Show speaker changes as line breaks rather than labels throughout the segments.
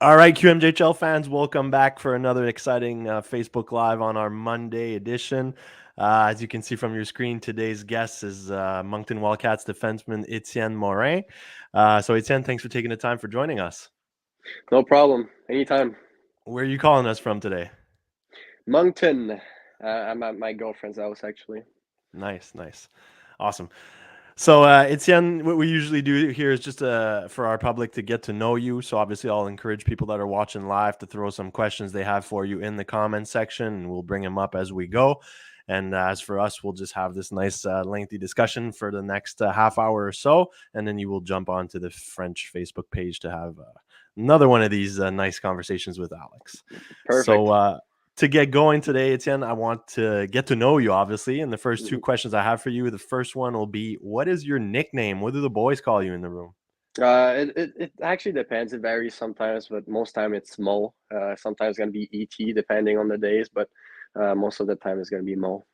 All right, QMJHL fans, welcome back for another exciting Facebook Live on our Monday edition. As you can see from your screen, today's guest is Moncton Wildcats defenseman Etienne Morin. So, Etienne, thanks for taking the time for joining us.
No problem. Anytime.
Where are you calling us from today?
Moncton. I'm at my girlfriend's house, actually.
Nice. Awesome. So, Etienne, what we usually do here is just for our public to get to know you. So, obviously, I'll encourage people that are watching live to throw some questions they have for you in the comment section, and we'll bring them up as we go. And as for us, we'll just have this nice, lengthy discussion for the next half hour or so, and then you will jump onto the French Facebook page to have another one of these nice conversations with Alex.
Perfect.
So, to get going today, Etienne, I want to get to know you, obviously. And the first two
Mhm.
questions I have for you, the first one will be, what is your nickname? What do the boys call you in the room?
It actually depends. It varies sometimes, but most time it's Mo. Sometimes it's gonna be ET depending on the days, but most of the time it's gonna be Mo.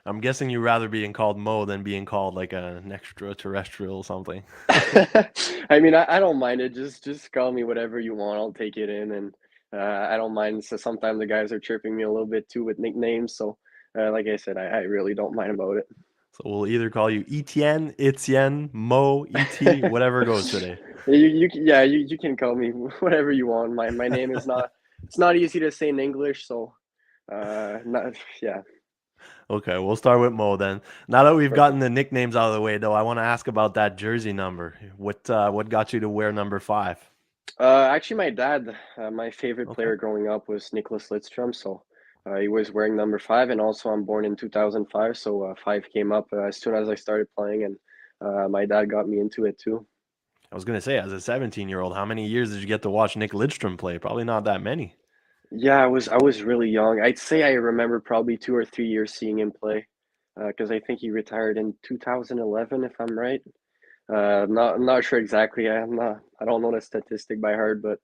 I'm guessing you'd rather being called Mo than being called like an extraterrestrial or something.
I mean, I don't mind it. Just call me whatever you want. I'll take it in, and I don't mind. So sometimes the guys are chirping me a little bit too with nicknames. So, like I said, I really don't mind about it.
So we'll either call you Etienne, Etienne, Mo, ET, whatever goes today.
You can call me whatever you want. My name is not it's not easy to say in English, so not yeah,
Okay, we'll start with Mo then. Now that we've gotten
perfect.
the nicknames out of the way, though, I want to ask about that jersey number. What got you to wear number 5?
Actually, my dad, my favorite
Okay.
player growing up was Nicholas Lidstrom, so he was wearing number 5, and also I'm born in 2005, so 5 came up as soon as I started playing, and my dad got me into it too.
I was gonna say, as a 17-year-old, how many years did you get to watch Nick Lidstrom play? Probably not that many.
Yeah, I was really young. I'd say I remember probably 2 or 3 years seeing him play, because I think he retired in 2011, if I'm right. I'm not sure exactly. I don't know the statistic by heart, but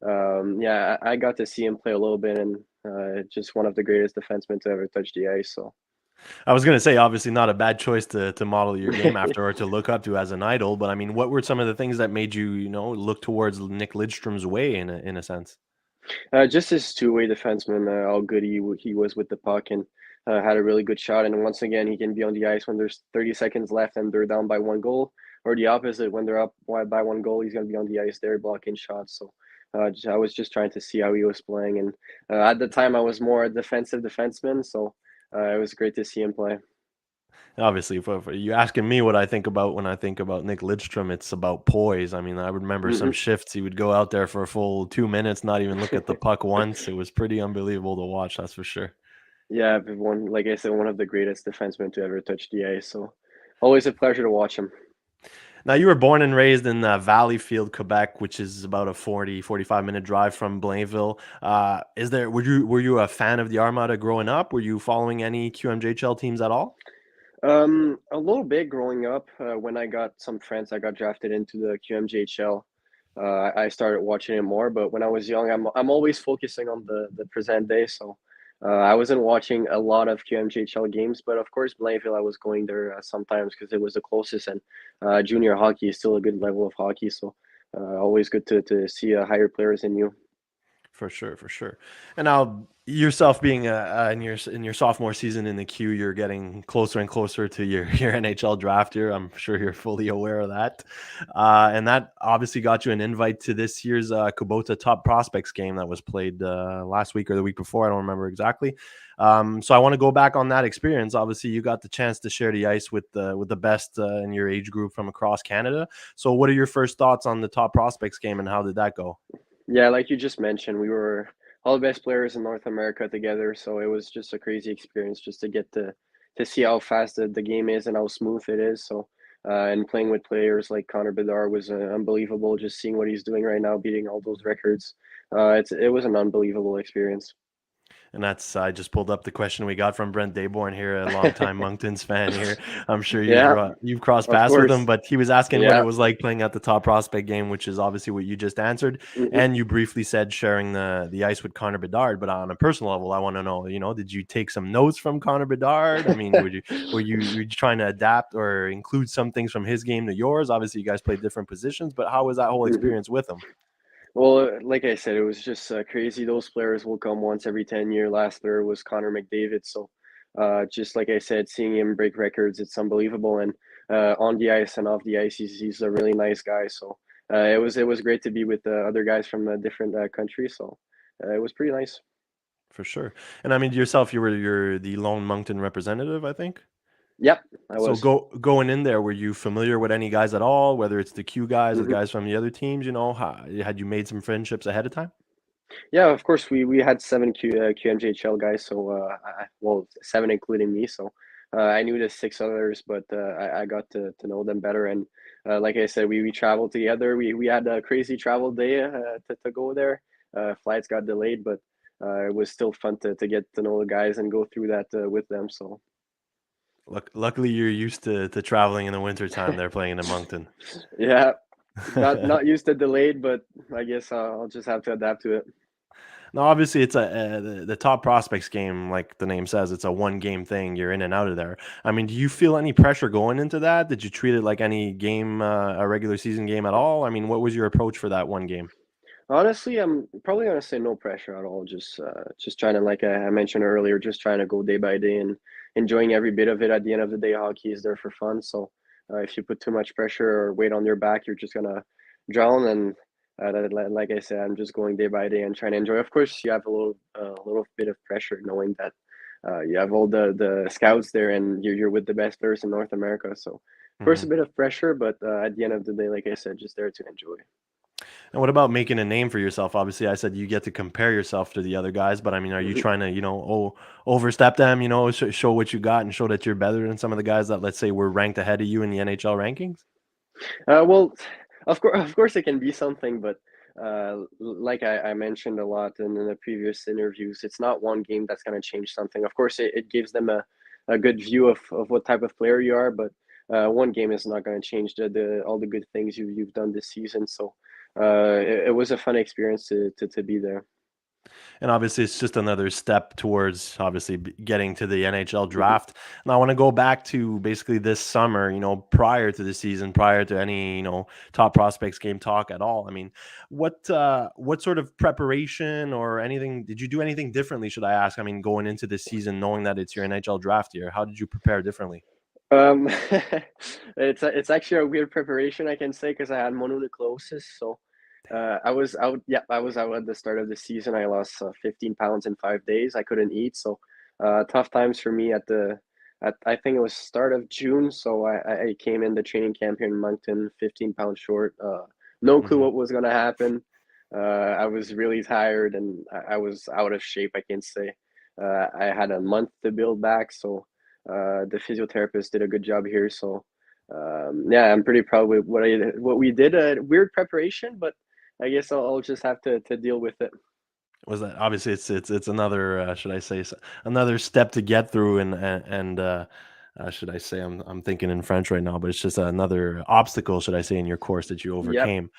yeah, I got to see him play a little bit, and just one of the greatest defensemen to ever touch the ice. So
I was gonna say, obviously, not a bad choice to model your game after or to look up to as an idol. But I mean, what were some of the things that made you, look towards Nick Lidstrom's way in a sense?
just his two-way defenseman, how good he was with the puck, and had a really good shot. And once again, he can be on the ice when there's 30 seconds left and they're down by one goal, or the opposite, when they're up by one goal, he's gonna be on the ice there blocking shots. So. I was just trying to see how he was playing, and at the time I was more a defensive defenseman, so it was great to see him play.
Obviously, for you asking me what I think about when I think about Nick Lidstrom, it's about poise. I mean, I remember some
Mhm.
shifts he would go out there for a full 2 minutes, not even look at the puck once. It was pretty unbelievable to watch, that's for sure.
Yeah, but like I said, one of the greatest defensemen to ever touch the ice. So always a pleasure to watch him.
Now, you were born and raised in Valleyfield, Quebec, which is about a 45-minute drive from Blainville. Were you a fan of the Armada growing up? Were you following any QMJHL teams at all?
A little bit growing up. When I got some friends, I got drafted into the QMJHL. I started watching it more, but when I was young, I'm always focusing on the present day. So I wasn't watching a lot of QMJHL games, but of course, Blainville, I was going there sometimes because it was the closest, and junior hockey is still a good level of hockey. So always good to see higher players than you.
For sure. And now yourself being in your sophomore season in the Q, you're getting closer and closer to your your NHL draft year. I'm sure you're fully aware of that, and that obviously got you an invite to this year's Kubota Top Prospects game that was played last week or the week before. I don't remember exactly. So I want to go back on that experience. Obviously, you got the chance to share the ice with the best in your age group from across Canada. So, what are your first thoughts on the Top Prospects game, and how did that go?
Yeah, like you just mentioned, we were all the best players in North America together, so it was just a crazy experience just to get to see how fast the game is and how smooth it is. So, and playing with players like Connor Bedard was unbelievable. Just seeing what he's doing right now, beating all those records, it was an unbelievable experience.
And that's I just pulled up the question we got from Brent Dayborn here, a longtime Monktons fan here. I'm sure
Yeah,
you've crossed
of
paths with him,
course.
but he was asking what it
Yeah.
was like playing at the top prospect game, which is obviously what you just answered.
Mhm.
And you briefly said sharing the ice with Connor Bedard. But on a personal level, I want to know, did you take some notes from Connor Bedard? I mean, were you trying to adapt or include some things from his game to yours? Obviously, you guys played different positions, but how was that whole
Mhm.
experience with him?
Well, like I said, it was just crazy. Those players will come once every 10 years. Last player was Connor McDavid. So, just like I said, seeing him break records, it's unbelievable. And on the ice and off the ice, he's a really nice guy. So, it was great to be with other guys from different countries. So, it was pretty nice.
For sure. And I mean, yourself, you're the lone Moncton representative, I think.
Yep, I
So
was.
going in there, were you familiar with any guys at all? Whether it's the Q guys or the
Mhm.
guys from the other teams, had you made some friendships ahead of time?
Yeah, of course, we had seven QMJHL guys, so well, seven including me. So I knew the six others, but I got to know them better. And like I said, we traveled together. We had a crazy travel day to go there. Flights got delayed, but it was still fun to get to know the guys and go through that with them. So
Luckily, you're used to traveling in the wintertime. They're playing in Moncton.
yeah, not used to delayed, but I guess I'll just have to adapt to it.
Now, obviously, it's the top prospects game, like the name says, it's a one game thing. You're in and out of there. I mean, do you feel any pressure going into that? Did you treat it like any game, a regular season game at all? I mean, what was your approach for that one game?
Honestly, I'm probably gonna say no pressure at all. Just trying to, like I mentioned earlier, just trying to go day by day and enjoying every bit of it. At the end of the day, hockey is there for fun. So if you put too much pressure or weight on your back, you're just gonna drown. And like I said, I'm just going day by day and trying to enjoy. Of course, you have a little bit of pressure knowing that you have all the scouts there and you're with the best players in North America. So of course, a
Mhm.
bit of pressure, but at the end of the day, like I said, just there to enjoy.
And what about making a name for yourself? Obviously, I said you get to compare yourself to the other guys, but I mean, are you
Mhm.
trying to, overstep them, show what you got and show that you're better than some of the guys that, let's say, were ranked ahead of you in the NHL rankings?
Well, of course, it can be something, but like I mentioned a lot in the previous interviews, it's not one game that's going to change something. Of course, it gives them a good view of what type of player you are, but one game is not going to change the all the good things you've done this season. So it was a fun experience to be there.
And obviously, it's just another step towards obviously getting to the NHL
Mhm.
draft. And I want to go back to basically this summer, prior to the season, prior to any, top prospects game talk at all. I mean, what sort of preparation or anything did you do anything differently? Should I ask? I mean, going into this season, knowing that it's your NHL draft year, how did you prepare differently?
Um, it's actually a weird preparation, I can say, because I had mononucleosis. So, I was out at the start of the season. I lost 15 pounds in 5 days. I couldn't eat, so tough times for me at I think it was start of June. So I came in the training camp here in Moncton, 15 pounds short. No clue
Hmm.
what was gonna happen. I was really tired and I was out of shape, I can say. I had a month to build back, so the physiotherapist did a good job here. So yeah, I'm pretty proud with what we did. Weird preparation, but I guess I'll just have to deal with it.
Was that obviously it's another should I say another step to get through and should I say I'm thinking in French right now, but it's just another obstacle, should I say, in your course that you
Yep.
overcame.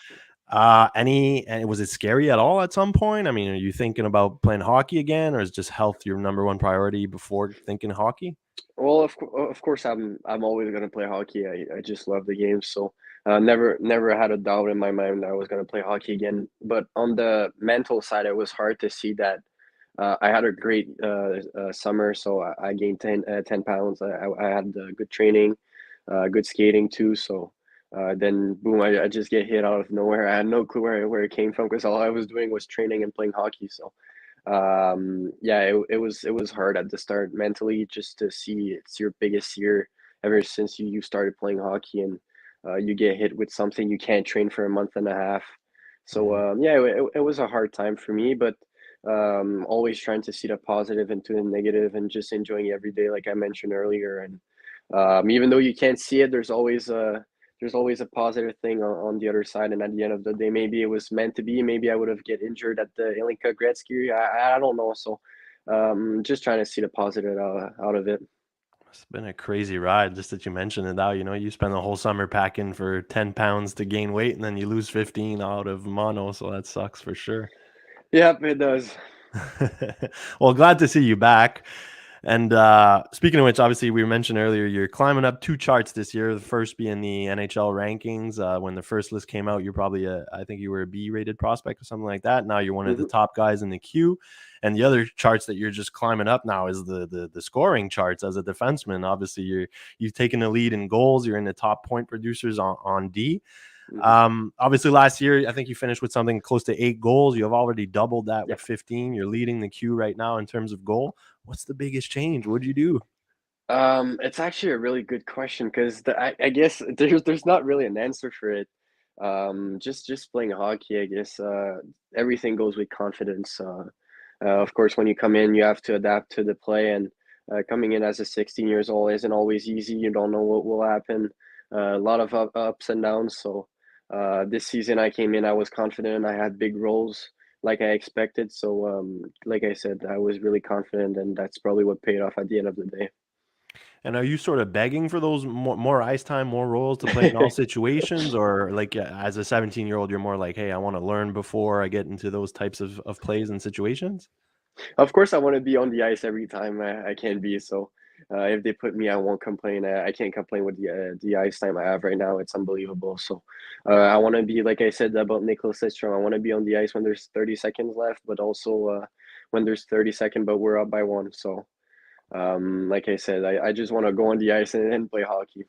And was it scary at all at some point? I mean, are you thinking about playing hockey again, or is just health your number one priority before thinking hockey?
Well, of course, I'm always gonna play hockey. I just love the game. So never had a doubt in my mind that I was gonna play hockey again. But on the mental side, it was hard to see that. I had a great summer, so I gained 10 pounds. I had good training, good skating too. So then, boom, I just get hit out of nowhere. I had no clue where it came from because all I was doing was training and playing hockey. So yeah, it was hard at the start mentally just to see it's your biggest year ever since you started playing hockey and you get hit with something you can't train for a month and a half. So
Mhm.
yeah, it was a hard time for me, but always trying to see the positive into the negative and just enjoying every day, like I mentioned earlier. And even though you can't see it, there's always a positive thing on the other side. And at the end of the day, maybe it was meant to be. Maybe I would have get injured at the Ilinka Gretzky. I don't know. So just trying to see the positive out of it.
It's been a crazy ride, just that you mentioned it now. You spend the whole summer packing for 10 pounds to gain weight, and then you lose 15 out of mono, so that sucks for sure.
Yep, it does.
Well, glad to see you back. And speaking of which, obviously we mentioned earlier you're climbing up 2 charts this year. The first being the NHL rankings. When the first list came out, you're probably I think you were a B-rated prospect or something like that. Now you're one of the
Mhm.
top guys in the queue. And the other charts that you're just climbing up now is the scoring charts as a defenseman. Obviously, you've taken the lead in goals. You're in the top point producers on D.
Mhm.
Obviously, last year, I think you finished with something close to 8 goals. You have already doubled that
Yeah.
with 15. You're leading the queue right now in terms of goal. What's the biggest change? What'd you do?
It's actually a really good question because I guess there's not really an answer for it. Just playing hockey, I guess everything goes with confidence. Of course, when you come in, you have to adapt to the play, and coming in as a 16 years old isn't always easy. You don't know what will happen. A lot of ups and downs. So this season, I came in, I was confident. I had big roles like I expected. So like I said, I was really confident, and that's probably what paid off at the end of the
And are you sort of begging for those more ice time, more roles to play in all
day.
situations? Or like as a 17-year-old, you're more like, hey, I want to learn before I get into those types of plays and situations?
Of course, I want to be on the ice every time I can be. So if they put me, I won't complain. I can't complain with the ice time I have right now. It's unbelievable. So I want to be, like I said about Nicholas Lidstrom, I want to be on the ice when there's 30 seconds left, but also when there's 30 seconds, but we're up by one. So like I said, I just want to go on the ice and play hockey.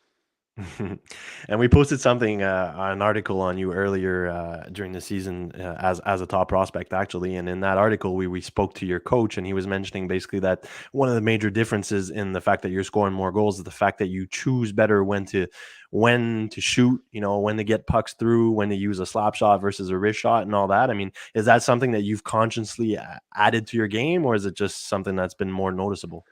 And we posted something, an article on you earlier during the season as a top prospect, actually. And in that article, we spoke to your coach, and he was mentioning basically that one of the major differences in the fact that you're scoring more goals is the fact that you choose better when to shoot, when to get pucks through, when to use a slap shot versus a wrist shot, and all that. I mean, is that something that you've consciously added to your game, or is it just something that's been more noticeable?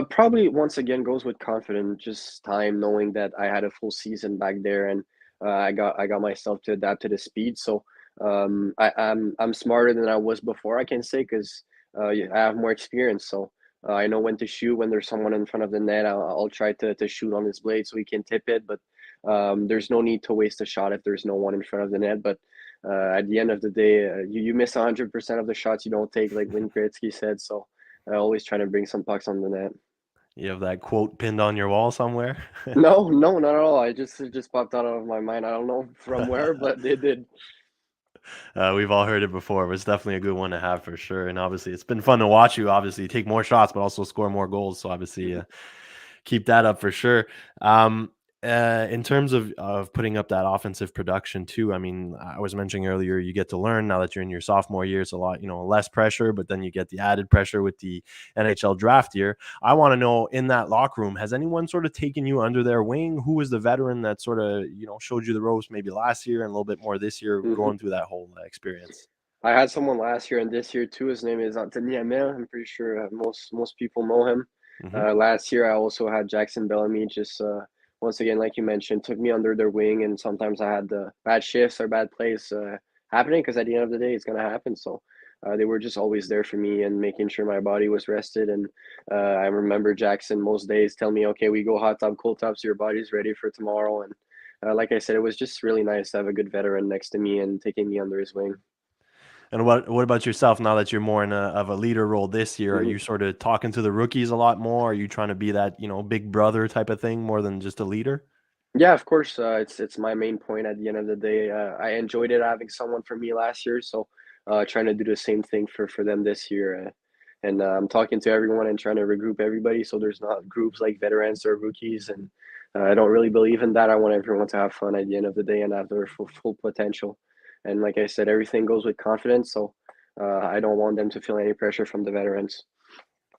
Probably once again goes with confidence, just time knowing that I had a full season back there, and I got myself to adapt to the speed. So I'm smarter than I was before, I can say, because yeah, I have more experience. So I know when to shoot when there's someone in front of the net. I'll try to shoot on his blade so he can tip it, but there's no need to waste a shot if there's no one in front of the net. But at the end of the day, you miss 100% of the shots you don't take, like Wayne Gretzky said. So always trying to bring some pucks on the net.
You have that quote pinned on your wall somewhere?
No, no, not at all. It just popped out of my mind. I don't know from where, but it did.
We've all heard it before, but it's definitely a good one to have for sure. And obviously, it's been fun to watch you. Obviously, take more shots, but also score more goals. So obviously,
Mhm,
keep that up for sure. Um, in terms of putting up that offensive production too, I mean, I was mentioning earlier, you get to learn now that you're in your sophomore year. It's a lot, less pressure, but then you get the added pressure with the NHL draft year. I want to know, in that locker room, has anyone sort of taken you under their wing? Who was the veteran that sort of showed you the ropes maybe last year and a little bit more this year,
mhm.
going through that whole experience?
I had someone last year and this year too. His name is Etienne Morin. I'm pretty sure most people know him.
Hmm.
Last year, I also had Jackson Bellamy. Just once again, like you mentioned, took me under their wing, and sometimes I had the bad shifts or bad plays happening because at the end of the day, it's gonna happen. So they were just always there for me and making sure my body was rested. And I remember Jackson most days tell me, "Okay, we go hot tub, cold tub, so your body's ready for tomorrow." And like I said, it was just really nice to have a good veteran next to me and taking me under his wing.
And what about yourself now that you're more in a leader role this year? Are
Mhm.
you sort of talking to the rookies a lot more? Are you trying to be that, big brother type of thing more than just a leader?
Yeah, of course. It's my main point at the end of the day. I enjoyed it having someone for me last year, so trying to do the same thing for them this year. And I'm talking to everyone and trying to regroup everybody, so there's not groups like veterans or rookies. And I don't really believe in that. I want everyone to have fun at the end of the day and have their full potential. And like I said, everything goes with confidence. So I don't want them to feel any pressure from the veterans.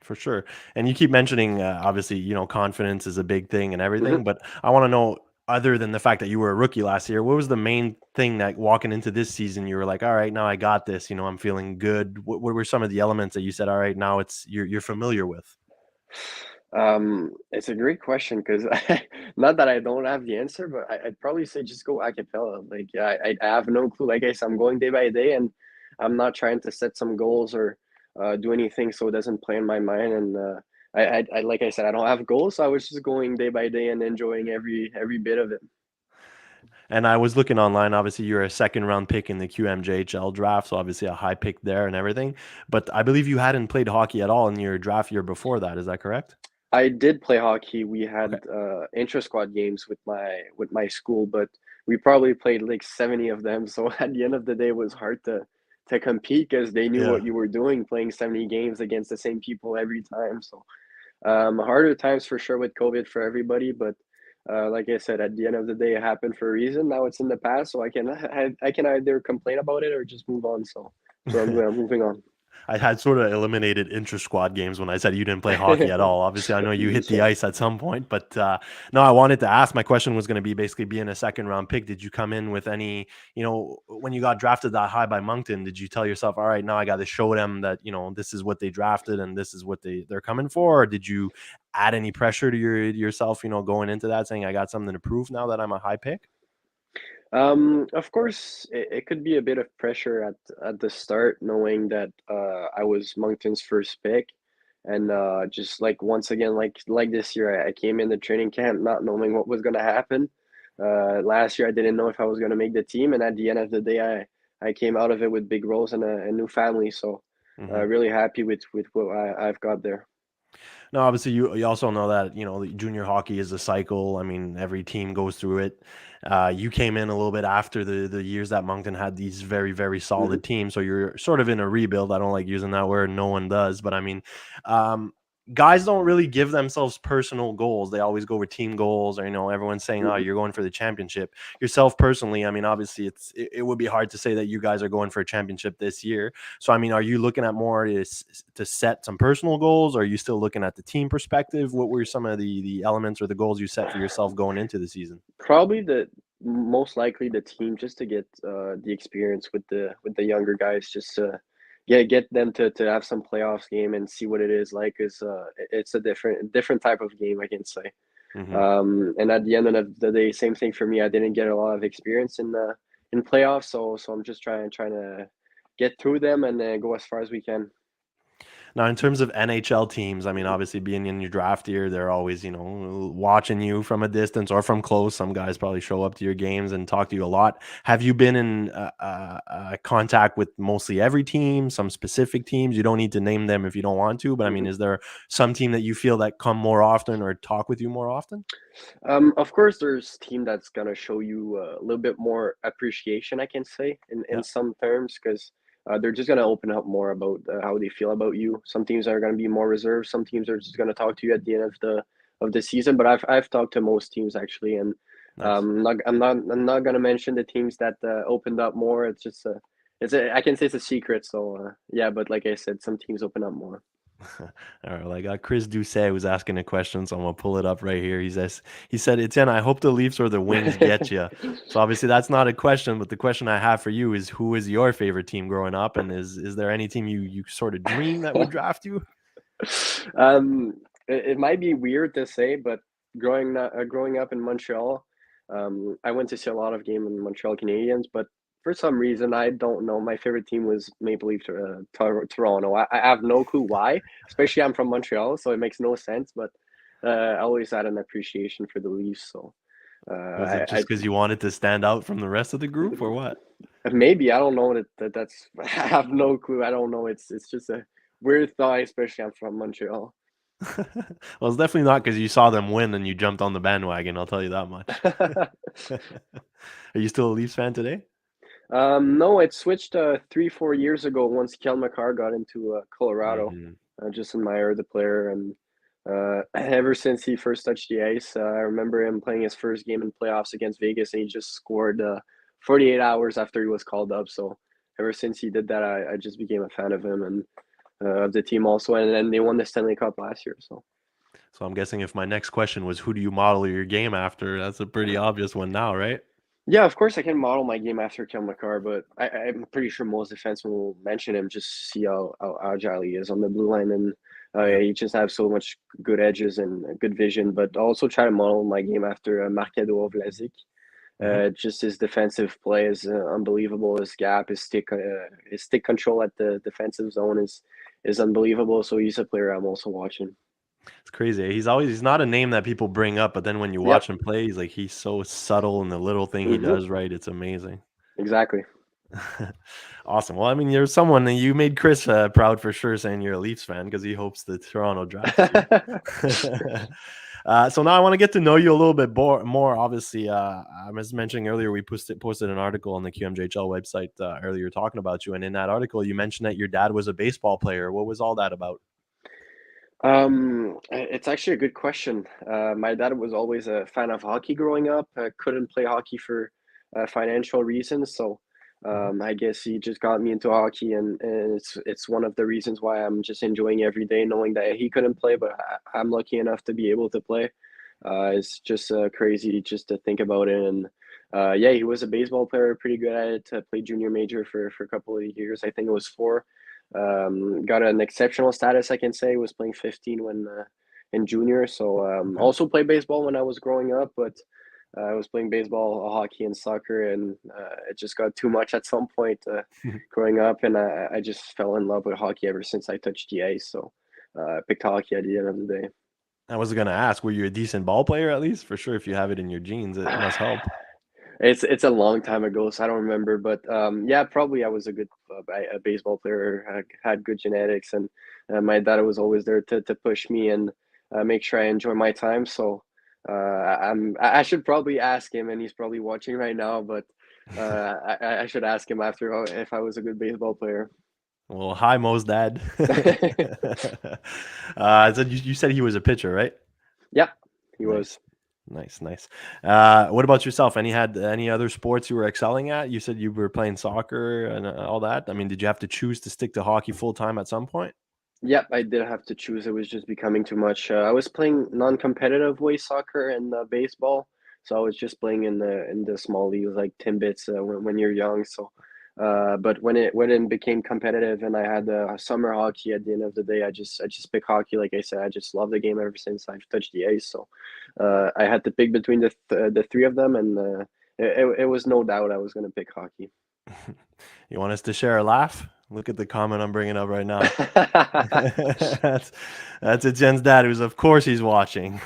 For sure. And you keep mentioning, obviously, confidence is a big thing and
Mhm.
everything, but I want to know, other than the fact that you were a rookie last year, what was the main thing that walking into this season, you were like, all right, now I got this, I'm feeling good. What were some of the elements that you said, all right, now you're familiar with?
It's a great question because not that I don't have the answer, but I'd probably say just go a cappella. Like I have no clue. Like I said, I'm going day by day, and I'm not trying to set some goals or do anything so it doesn't play in my mind. And I like I said, I don't have goals, so I was just going day by day and enjoying every bit of it.
And I was looking online. Obviously, you're a second round pick in the QMJHL draft, so obviously a high pick there and everything. But I believe you hadn't played hockey at all in your draft year before that. Is that correct?
I did play hockey. We
Okay.
had intra squad games with my school, but we probably played like 70 of them. So at the end of the day, it was hard to compete because they knew
Yeah.
what you were doing, playing 70 games against the same people every time. So harder times for sure with COVID for everybody, but like I said, at the end of the day, it happened for a reason. Now it's in the past, so I can either complain about it or just move on. So I'm moving on.
I had sort of eliminated intra-squad games when I said you didn't play hockey at all. Obviously, I know you hit the
Yeah.
ice at some point, but no, I wanted to ask. My question was going to be basically being a second-round pick. Did you come in with any, when you got drafted that high by Moncton, did you tell yourself, all right, now I got to show them that this is what they drafted and this is what they're coming for, or did you add any pressure to yourself, going into that, saying I got something to prove now that I'm a high pick?
Of course, it could be a bit of pressure at the start, knowing that I was Moncton's first pick, and just like once again, like this year, I came in the training camp not knowing what was going to happen. Last year, I didn't know if I was going to make the team, and at the end of the day, I came out of it with big roles and a new family. So,
Hmm.
really happy with what I've got there.
No, obviously you also know that the junior hockey is a cycle. I mean, every team goes through it. You came in a little bit after the years that Moncton had these very very
Hmm.
solid teams, so you're sort of in a rebuild. I don't like using that word. No one does, but I mean, um, guys don't really give themselves personal goals. They always go with team goals, or everyone's saying, "Oh,
Hmm.
you're going for the championship." Yourself personally, I mean, obviously it would be hard to say that you guys are going for a championship this year. So, I mean, are you looking at more to set some personal goals? Or are you still looking at the team perspective? What were some of the elements or the goals you set for yourself going into the season?
Probably the most likely the team just to get the experience with the younger guys, just to get them to have some playoffs game and see what it is like. Is it's a different type of game, I can say.
Hmm.
And at the end of the day, same thing for me. I didn't get a lot of experience in playoffs, so I'm just trying to get through them and go as far as we can.
Now, in terms of NHL teams, I mean, obviously being in your draft year, they're always, watching you from a distance or from close. Some guys probably show up to your games and talk to you a lot. Have you been in contact with mostly every team, some specific teams? You don't need to name them if you don't want to, but I mean,
Mhm.
is there some team that you feel that come more often or talk with you more often?
Of course, there's team that's gonna show you a little bit more appreciation, I can say, in
Yeah.
some terms, because they're just gonna open up more about how they feel about you. Some teams are gonna be more reserved. Some teams are just gonna talk to you at the end of the season. But I've talked to most teams actually, and
Nice.
I'm not gonna mention the teams that opened up more. I can say it's a secret. So yeah, but like I said, some teams open up more.
All right, well, I got Chris Doucet who's asking a question, so I'm gonna pull it up right here. He said, Etienne, I hope the Leafs or the Wings get you. So obviously that's not a question, but the question I have for you is, who is your favorite team growing up, and is there any team you sort of dream that would draft you?
um, it might be weird to say, but growing up in Montreal, I went to see a lot of game in Montreal Canadiens, but for some reason I don't know. My favorite team was Maple Leaf Toronto. I have no clue why. Especially I'm from Montreal, so it makes no sense. But I always had an appreciation for the Leafs. So
Was it
I
just because you wanted to stand out from the rest of the group, or what?
maybe I don't know that's I have no clue. I don't know. It's just a weird thought, especially I'm from Montreal.
Well, it's definitely not because you saw them win and you jumped on the bandwagon. I'll tell you that much. Are you still a Leafs fan today?
No, it switched 3 4 years ago once Kel McCarr got into Colorado.
Hmm.
Just admired the player, and ever since he first touched the ice, I remember him playing his first game in playoffs against Vegas, and he just scored 48 hours after he was called up. So ever since he did that, I just became a fan of him and of the team also, and then they won the Stanley Cup last year. So.
So I'm guessing if my next question was, who do you model your game after? That's a pretty obvious one now, right?
Yeah, of course I can model my game after Kel McCarr, but I'm pretty sure most defensemen will mention him just to see how agile he is on the blue line, and
Yeah.
he just have so much good edges and good vision. But also try to model my game after Markedo Vlasic.
Hmm.
Just his defensive play is unbelievable. His gap, his stick control at the defensive zone is unbelievable. So he's a player I'm also watching.
It's crazy. He's not a name that people bring up, but then when you
Yep.
watch him play, he's so subtle in the little thing he
Hmm.
does right. It's amazing.
Exactly.
Awesome. Well, I mean, you're someone that you made Chris proud for sure, saying you're a Leafs fan because he hopes the Toronto drafts you. So now I want to get to know you a little bit more. Obviously, I was mentioning earlier we posted an article on the QMJHL website earlier talking about you, and in that article you mentioned that your dad was a baseball player. What was all that about?
It's actually a good question. My dad was always a fan of hockey growing up. Couldn't play hockey for financial reasons, so
Mhm.
I guess he just got me into hockey, and it's one of the reasons why I'm just enjoying every day, knowing that he couldn't play, but I'm lucky enough to be able to play. It's just crazy just to think about it, and yeah, he was a baseball player, pretty good at it. Played junior major for a couple of years. I think it was four. Got an exceptional status, I can say. Was playing 15 when in junior. So
Okay.
also played baseball when I was growing up, but I was playing baseball, hockey, and soccer, and it just got too much at some point growing up, and I just fell in love with hockey ever since I touched the ice. So I picked hockey at the end of the
I was gonna ask, were you a decent ball player at least? For sure, if you have it in your genes, it
day.
must help.
It's a long time ago, so I don't remember. But yeah, probably I was a good a baseball player. I had good genetics, and my dad was always there to push me and make sure I enjoy my time. So I should probably ask him, and he's probably watching right now. But I should ask him after if I was a good baseball player.
Well, hi, Mo's dad. So you said he was a pitcher, right?
Yeah, he
Nice,
was.
nice, nice. What about yourself? Any other sports you were excelling at? You said you were playing soccer and all that. I mean, did you have to choose to stick to hockey full time at some point?
Yep, I did have to choose. It was just becoming too much. I was playing non-competitive way soccer and baseball, so I was just playing in the small leagues like Timbits when you're young. So, but when it became competitive and I had summer hockey at the end of the day, I just pick hockey. Like I said, I just love the game ever since I've touched the ice. So, I had to pick between the three of them, and it was no doubt I was going to pick hockey.
You want us to share a laugh? Look at the comment I'm bringing up right now. that's that's Etienne's dad, who's of course he's watching.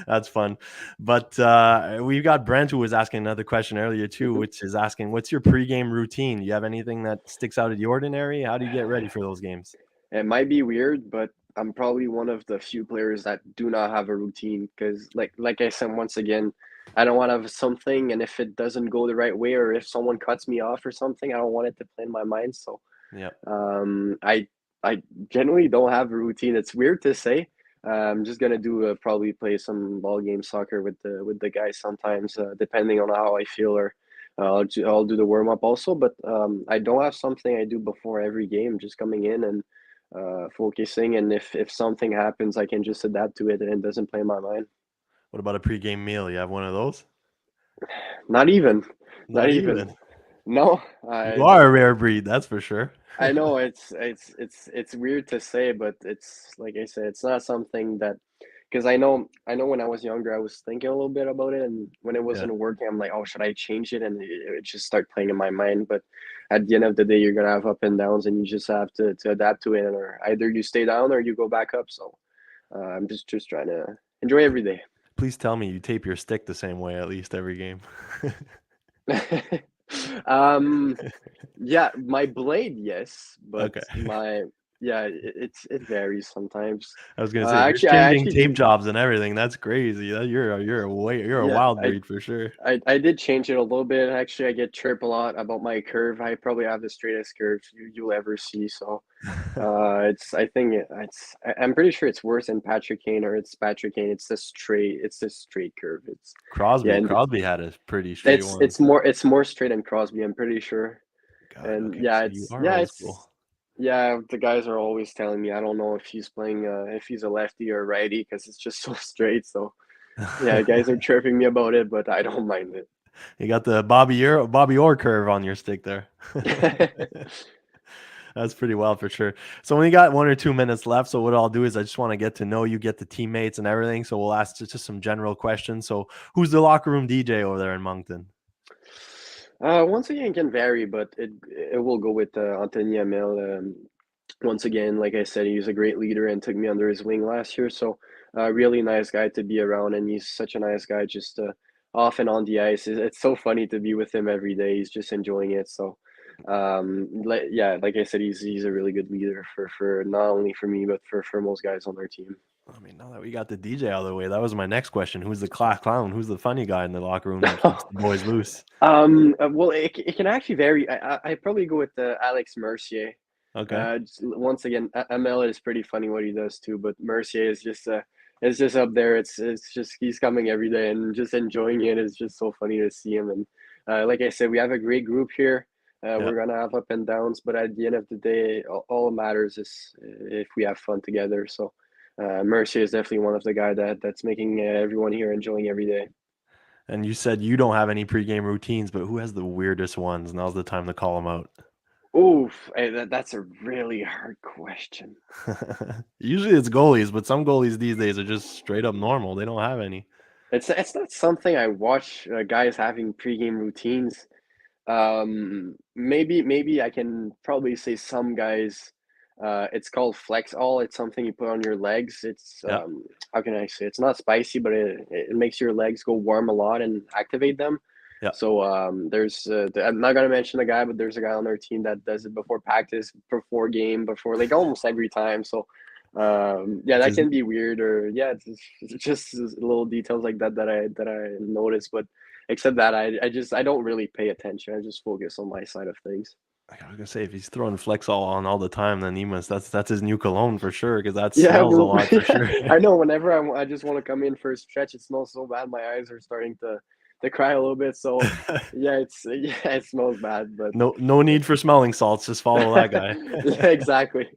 That's fun. But we've got Brent who was asking another question earlier too,
Mhm.
which is asking, what's your pregame routine? Do you have anything that sticks out of the ordinary? How do you get ready for those games?
It might be weird, but I'm probably one of the few players that do not have a routine because, like I said once again, I don't want to have something, and if it doesn't go the right way, or if someone cuts me off or something, I don't want it to play in my mind. So,
Yeah.
I generally don't have a routine. It's weird to say. I'm just gonna do probably play some ball game soccer with the guys sometimes, depending on how I feel, or I'll do the warm up also. But I don't have something I do before every game. Just coming in and focusing, and if something happens, I can just adapt to it, and it doesn't play in my mind.
What about a pregame meal? You have one of those?
Not even, not
Not even.
even. No,
You are a rare breed, that's for sure.
I know it's weird to say, but it's like I said, it's not something that because I know when I was younger, I was thinking a little bit about it, and when it
Yeah.
wasn't working, I'm like, oh, should I change it? And it just start playing in my mind. But at the end of the day, you're gonna have up and downs, and you just have to adapt to it, or either you stay down or you go back up. So I'm just trying to enjoy every day.
Please tell me you tape your stick the same way at least every game.
um, Yeah, my blade, yes, but
Okay.
my yeah, it varies sometimes.
I was gonna say, if you're
I
changing
actually
tape
do.
jobs and everything, that's crazy. You're a
Yeah,
wild breed for sure.
I did change it a little bit. Actually, I get chirped a lot about my curve. I probably have the straightest curve you'll ever see. So, it's I think I'm pretty sure it's worse than Patrick Kane, or it's Patrick Kane. It's the straight curve. It's yeah,
Crosby
and
Crosby had a pretty straight one.
it's more straight than Crosby. I'm pretty sure.
God,
And
okay, so you are old school.
yeah, the guys are always telling me I don't know if he's playing if he's a lefty or righty because it's just so straight. So yeah, guys are chirping me about it, but I don't mind
You got the Bobby Orr curve on your stick there.
it.
That's pretty wild for sure. So we got 1 or 2 minutes left. So what I'll do is I just want to get to know you, get the teammates and everything. So we'll ask just some general questions. So who's the locker room DJ over there in Moncton?
Once again, it can vary, but it will go with Anthony Amel. once again, like I said, he's a great leader and took me under his wing last year. So, really nice guy to be around, and he's such a nice guy just off and on the ice. It's so funny to be with him every day. He's just enjoying it. So, yeah, like I said, he's a really good leader for not only for me but for most guys on our team.
I mean, now that we got the DJ out of the way, that was my next question. Who's the class clown? Who's the funny guy in the locker room that keeps the boys loose?
Well, it can actually vary. I probably go with Alex Mercier.
Okay.
Once again, ML is pretty funny what he does too, but Mercier is just up there. It's just he's coming every day and just enjoying it. It's just so funny to see him. And like I said, we have a great group here.
Yeah.
We're gonna have up and downs, but at the end of the day, all that matters is if we have fun together. So Mercier is definitely one of the guy that's making everyone here enjoying every day.
And you said you don't have any pregame routines, but who has the weirdest ones? Now's the time to call them out.
Oof, that's a really hard question.
Usually it's goalies, but some goalies these days are just straight up normal. They don't have any.
It's not something I watch guys having pregame routines. Maybe I can probably say some guys. It's called flex all. It's something you put on your legs. It's
Yeah.
how can I say? It's not spicy, but it makes your legs go warm a lot and activate them.
Yeah.
So there's I'm not gonna mention the guy, but there's a guy on our team that does it before practice, before game, before like almost every time. So yeah, that can be weird, or yeah, it's just little details like that I notice. But except that, I don't really pay attention. I just focus on my side of things.
I was gonna say if he's throwing Flex all on all the time, then he must. That's his new cologne for sure, because that
Yeah,
smells a
well,
lot for sure.
I know. Whenever I just want to come in for a stretch, it smells so bad. My eyes are starting to cry a little bit. So yeah, it smells bad, but
No need for smelling salts. Just follow that guy.
yeah, exactly.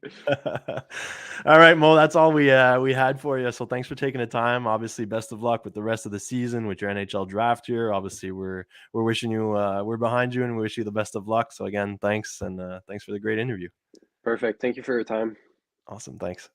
All right, Mo. That's all we had for you. So thanks for taking the time. Obviously, best of luck with the rest of the season with your NHL draft year. Obviously, we're wishing you we're behind you and we wish you the best of luck. So again, thanks and thanks for the great interview.
Perfect. Thank you for your time.
Awesome. Thanks.